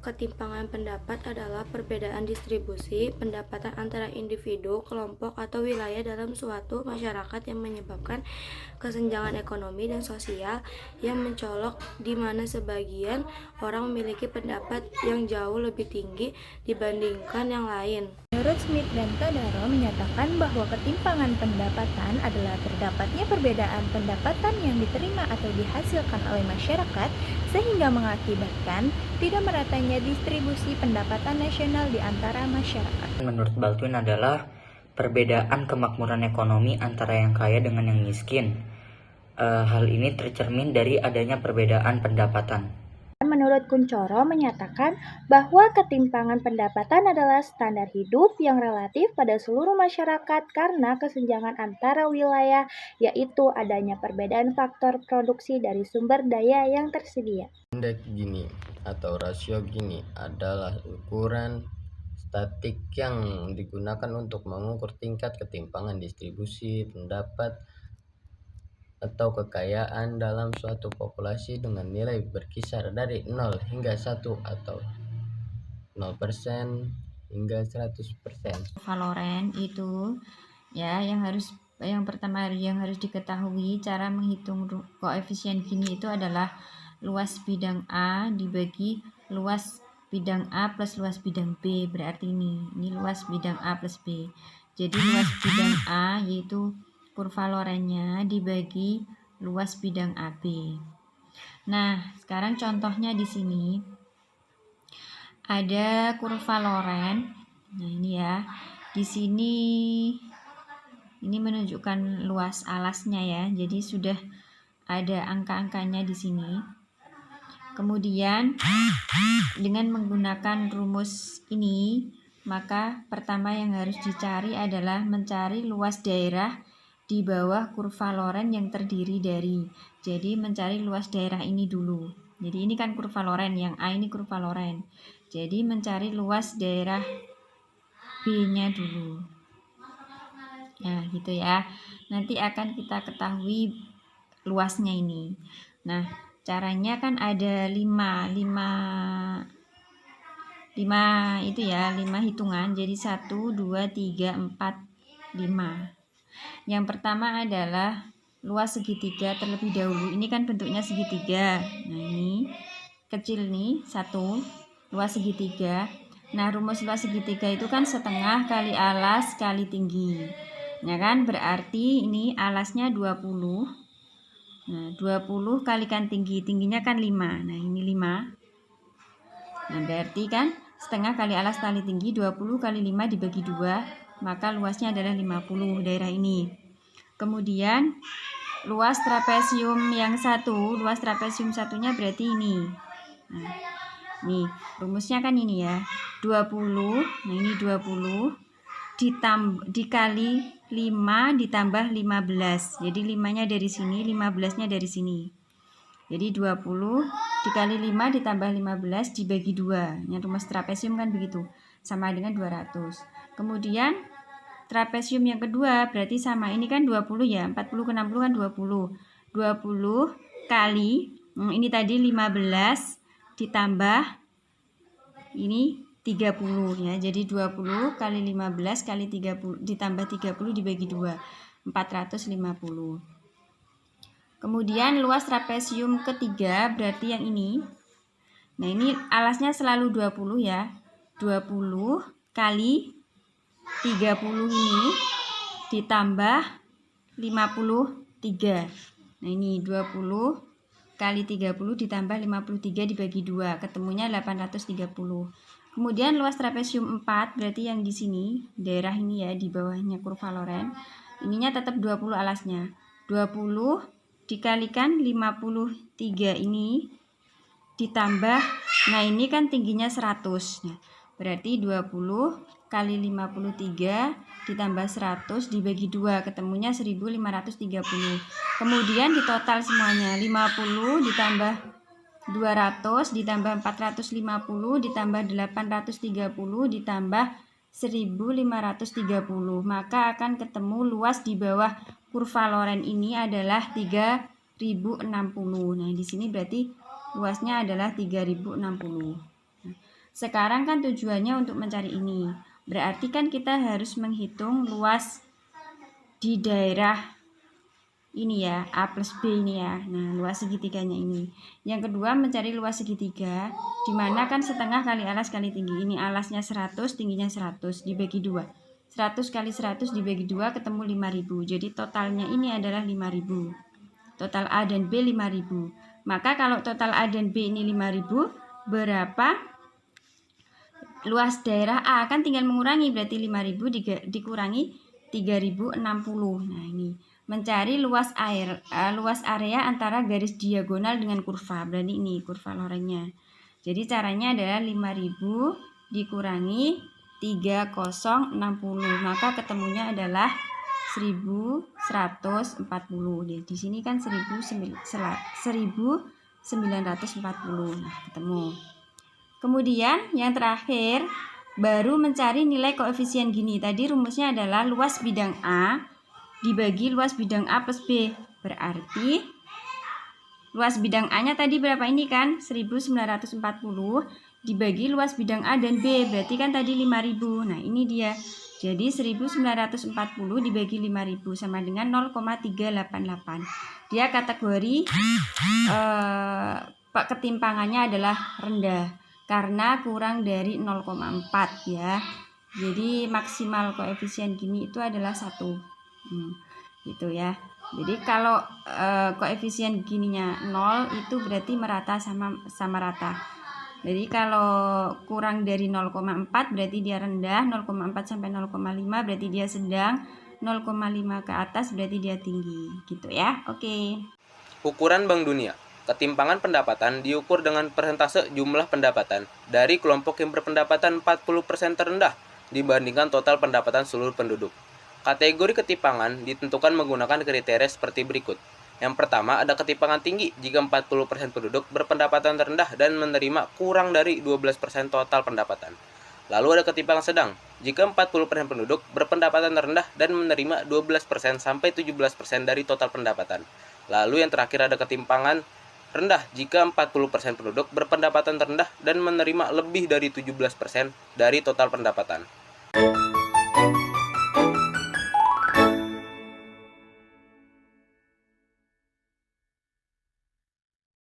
Ketimpangan pendapat adalah perbedaan distribusi pendapatan antara individu, kelompok, atau wilayah dalam suatu masyarakat yang menyebabkan kesenjangan ekonomi dan sosial yang mencolok, di mana sebagian orang memiliki pendapat yang jauh lebih tinggi dibandingkan yang lain. Menurut Smith dan Todaro menyatakan bahwa ketimpangan pendapatan adalah terdapatnya perbedaan pendapatan yang diterima atau dihasilkan oleh masyarakat sehingga mengakibatkan tidak meratanya distribusi pendapatan nasional di antara masyarakat. Menurut Baldwin adalah perbedaan kemakmuran ekonomi antara yang kaya dengan yang miskin. Hal ini tercermin dari adanya perbedaan pendapatan. Menurut Kuncoro menyatakan bahwa ketimpangan pendapatan adalah standar hidup yang relatif pada seluruh masyarakat karena kesenjangan antara wilayah, yaitu adanya perbedaan faktor produksi dari sumber daya yang tersedia. Indeks Gini atau rasio Gini adalah ukuran statik yang digunakan untuk mengukur tingkat ketimpangan distribusi pendapat atau kekayaan dalam suatu populasi dengan nilai berkisar dari 0 hingga 1 atau 0% hingga 100%. Valoren itu ya yang pertama yang harus diketahui cara menghitung koefisien Gini itu adalah luas bidang A dibagi luas bidang A plus luas bidang B, berarti ini luas bidang A plus B. Jadi luas bidang A yaitu kurva Lorennya dibagi luas bidang AB. Nah, sekarang contohnya di sini ada kurva Loren. Nah, ini ya. Di sini ini menunjukkan luas alasnya ya. Jadi sudah ada angka-angkanya di sini. Kemudian dengan menggunakan rumus ini, maka pertama yang harus dicari adalah mencari luas daerah di bawah kurva Loren yang terdiri dari. Jadi mencari luas daerah ini dulu. Jadi ini kan kurva Loren, yang A ini kurva Loren. Jadi mencari luas daerah B-nya dulu. Nah, gitu ya. Nanti akan kita ketahui luasnya ini. Nah, caranya kan ada 5 itu ya, 5 hitungan. Jadi 1, 2, 3, 4, 5. Yang pertama adalah luas segitiga terlebih dahulu. Ini kan bentuknya segitiga. Nah, ini kecil nih, 1, luas segitiga. Nah, rumus luas segitiga itu kan setengah kali alas kali tinggi. Ya kan? Berarti ini alasnya 20. Nah, 20 kalikan tinggi. Tingginya kan 5. Nah, ini 5. Nah, berarti kan setengah kali alas kali tinggi 20 kali 5 dibagi 2, maka luasnya adalah 50 daerah ini. Kemudian luas trapesium yang satu, luas trapesium satunya berarti ini. Nah, nih rumusnya kan ini ya, 20. Nah, ini 20 dikali 5 ditambah 15. Jadi 5-nya dari sini, 15-nya dari sini. Jadi 20 dikali 5 ditambah 15 dibagi 2. Yang rumus trapesium kan begitu. Sama dengan 200. Kemudian trapesium yang kedua berarti sama, ini kan 20 ya, 40 ke 60 kan 20. 20 kali ini tadi 15 ditambah ini 30 ya. Jadi 20 kali 15 kali 30 ditambah 30 dibagi 2, 450. Kemudian luas trapesium ketiga berarti yang ini. Nah, ini alasnya selalu 20 ya. 20 kali 30 ini ditambah 53. Nah, ini 20 kali 30 ditambah 53 dibagi 2, ketemunya 830. Kemudian luas trapesium 4 berarti yang di sini, daerah ini ya, di bawahnya kurva Loren. Ininya tetap 20 alasnya. 20 dikalikan 53 ini ditambah, nah ini kan tingginya 100. Nah, berarti 20 kali 53 ditambah 100 dibagi 2, ketemunya 1530. Kemudian ditotal semuanya, 50 ditambah 200 ditambah 450 ditambah 830 ditambah 1530. Maka akan ketemu luas di bawah kurva Loren ini adalah 3060. Nah, di sini berarti luasnya adalah 3060. Sekarang kan tujuannya untuk mencari ini. Berarti kan kita harus menghitung luas di daerah ini ya, A plus B ini ya. Nah, luas segitiganya ini. Yang kedua, mencari luas segitiga, di mana kan setengah kali alas kali tinggi. Ini alasnya 100, tingginya 100, dibagi 2. 100 kali 100 dibagi 2 ketemu 5.000. Jadi totalnya ini adalah 5.000. Total A dan B 5.000. Maka kalau total A dan B ini 5.000, berapa luas daerah A? Kan tinggal mengurangi, berarti 5.000 dikurangi 3.060. Nah, ini mencari luas area antara garis diagonal dengan kurva. Berarti ini kurva lorengnya. Jadi caranya adalah 5.000 dikurangi 3060. Maka ketemunya adalah 1140. Di sini kan 1940. Nah, ketemu. Kemudian yang terakhir baru mencari nilai koefisien gini. Tadi rumusnya adalah luas bidang A dibagi luas bidang A plus B. Berarti luas bidang A nya tadi berapa ini kan? 1940 dibagi luas bidang A dan B. Berarti kan tadi 5.000. Nah, ini dia. Jadi 1940 dibagi 5.000 sama dengan 0,388. Dia kategori ketimpangannya adalah rendah karena kurang dari 0,4 ya. Jadi maksimal koefisien gini itu adalah 1. Gitu ya. Jadi kalau koefisien gininya 0 itu berarti merata sama rata. Jadi kalau kurang dari 0,4 berarti dia rendah, 0,4 sampai 0,5 berarti dia sedang, 0,5 ke atas berarti dia tinggi. Gitu ya. Oke. Ukuran Bank Dunia. Ketimpangan pendapatan diukur dengan persentase jumlah pendapatan dari kelompok yang berpendapatan 40% terendah dibandingkan total pendapatan seluruh penduduk. Kategori ketimpangan ditentukan menggunakan kriteria seperti berikut. Yang pertama, ada ketimpangan tinggi jika 40% penduduk berpendapatan terendah dan menerima kurang dari 12% total pendapatan. Lalu ada ketimpangan sedang jika 40% penduduk berpendapatan rendah dan menerima 12% sampai 17% dari total pendapatan. Lalu yang terakhir ada ketimpangan rendah jika 40% penduduk berpendapatan terendah dan menerima lebih dari 17% dari total pendapatan.